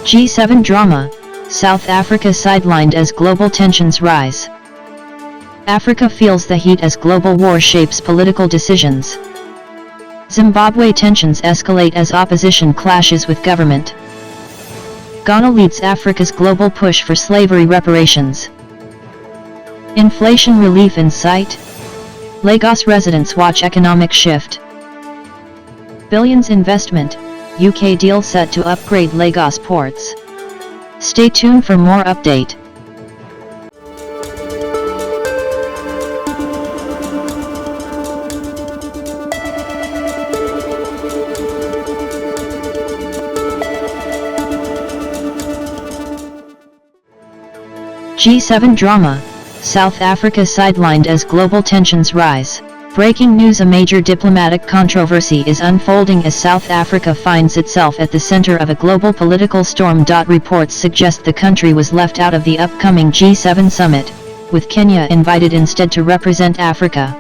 G7 drama, South Africa sidelined as global tensions rise. Africa feels the heat as global war shapes political decisions. Zimbabwe tensions escalate as opposition clashes with government. Ghana leads Africa's global push for slavery reparations. Inflation relief in sight? Lagos residents watch economic shift. Billions investment, UK deal set to upgrade Lagos ports. Stay tuned for more update. G7 drama, South Africa sidelined as global tensions rise. Breaking news: a major diplomatic controversy is unfolding as South Africa finds itself at the center of a global political storm. Reports suggest the country was left out of the upcoming G7 summit, with Kenya invited instead to represent Africa.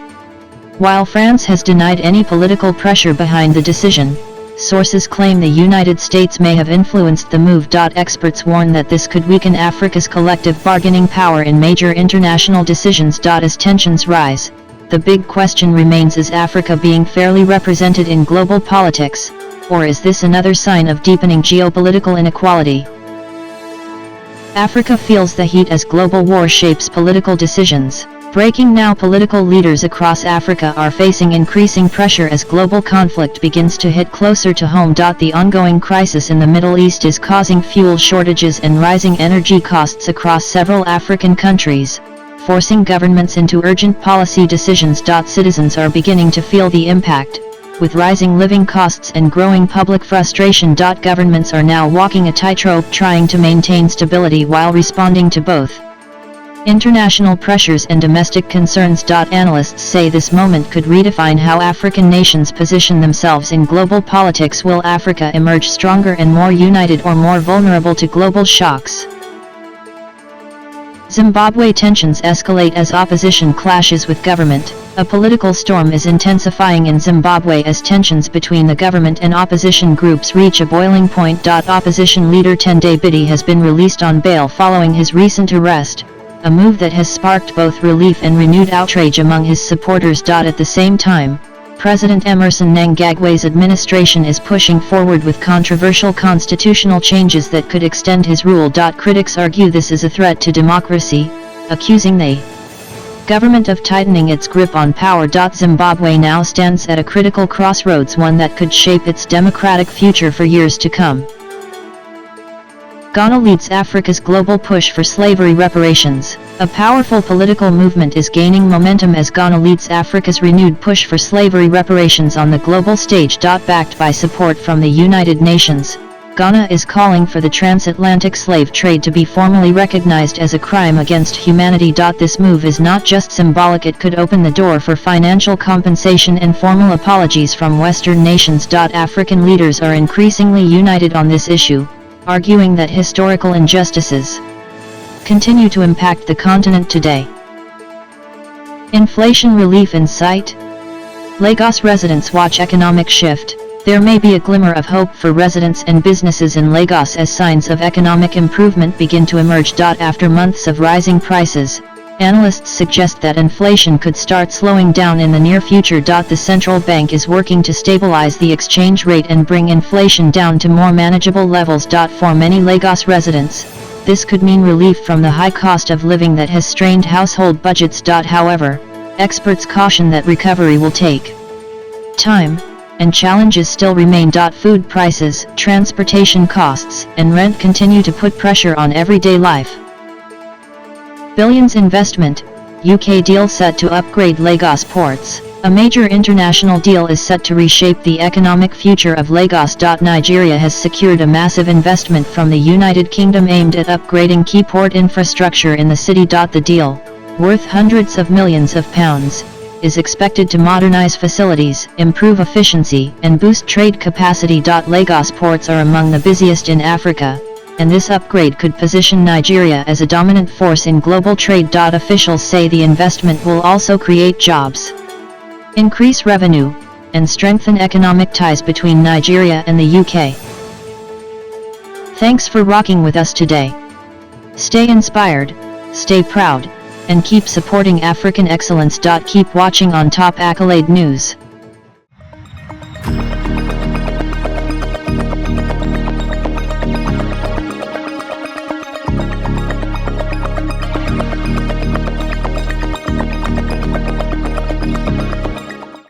While France has denied any political pressure behind the decision, sources claim the United States may have influenced the move. Experts warn that this could weaken Africa's collective bargaining power in major international decisions. As tensions rise, the big question remains: is Africa being fairly represented in global politics, or is this another sign of deepening geopolitical inequality? Africa feels the heat as global war shapes political decisions. Breaking now: political leaders across Africa are facing increasing pressure as global conflict begins to hit closer to home. The ongoing crisis in the Middle East is causing fuel shortages and rising energy costs across several African countries, forcing governments into urgent policy decisions. Citizens are beginning to feel the impact, with rising living costs and growing public frustration. Governments are now walking a tightrope, trying to maintain stability while responding to both international pressures and domestic concerns. Analysts say this moment could redefine how African nations position themselves in global politics. Will Africa emerge stronger and more united, or more vulnerable to global shocks? Zimbabwe tensions escalate as opposition clashes with government. A political storm is intensifying in Zimbabwe as tensions between the government and opposition groups reach a boiling point. Opposition leader Tendai Biti has been released on bail following his recent arrest, a move that has sparked both relief and renewed outrage among his supporters. At the same time, President Emmerson Mnangagwa's administration is pushing forward with controversial constitutional changes that could extend his rule. Critics argue this is a threat to democracy, accusing the government of tightening its grip on power. Zimbabwe now stands at a critical crossroads, one that could shape its democratic future for years to come. Ghana leads Africa's global push for slavery reparations. A powerful political movement is gaining momentum as Ghana leads Africa's renewed push for slavery reparations on the global stage. Backed by support from the United Nations, Ghana is calling for the transatlantic slave trade to be formally recognized as a crime against humanity. This move is not just symbolic, it could open the door for financial compensation and formal apologies from Western nations. African leaders are increasingly united on this issue, arguing that historical injustices continue to impact the continent today. Inflation relief in sight? Lagos residents watch economic shift. There may be a glimmer of hope for residents and businesses in Lagos as signs of economic improvement begin to emerge. After months of rising prices, analysts suggest that inflation could start slowing down in the near future. The central bank is working to stabilize the exchange rate and bring inflation down to more manageable levels. For many Lagos residents, this could mean relief from the high cost of living that has strained household budgets. However, experts caution that recovery will take time, and challenges still remain. Food prices, transportation costs, and rent continue to put pressure on everyday life. Billions investment, UK deal set to upgrade Lagos ports. A major international deal is set to reshape the economic future of Lagos. Nigeria has secured a massive investment from the United Kingdom aimed at upgrading key port infrastructure in the city. The deal, worth hundreds of millions of pounds, is expected to modernize facilities, improve efficiency, and boost trade capacity. Lagos ports are among the busiest in Africa, and this upgrade could position Nigeria as a dominant force in global trade. Officials say the investment will also create jobs, increase revenue, and strengthen economic ties between Nigeria and the UK. Thanks for rocking with us today. Stay inspired, stay proud, and keep supporting African excellence. Keep watching on Top Accolade News.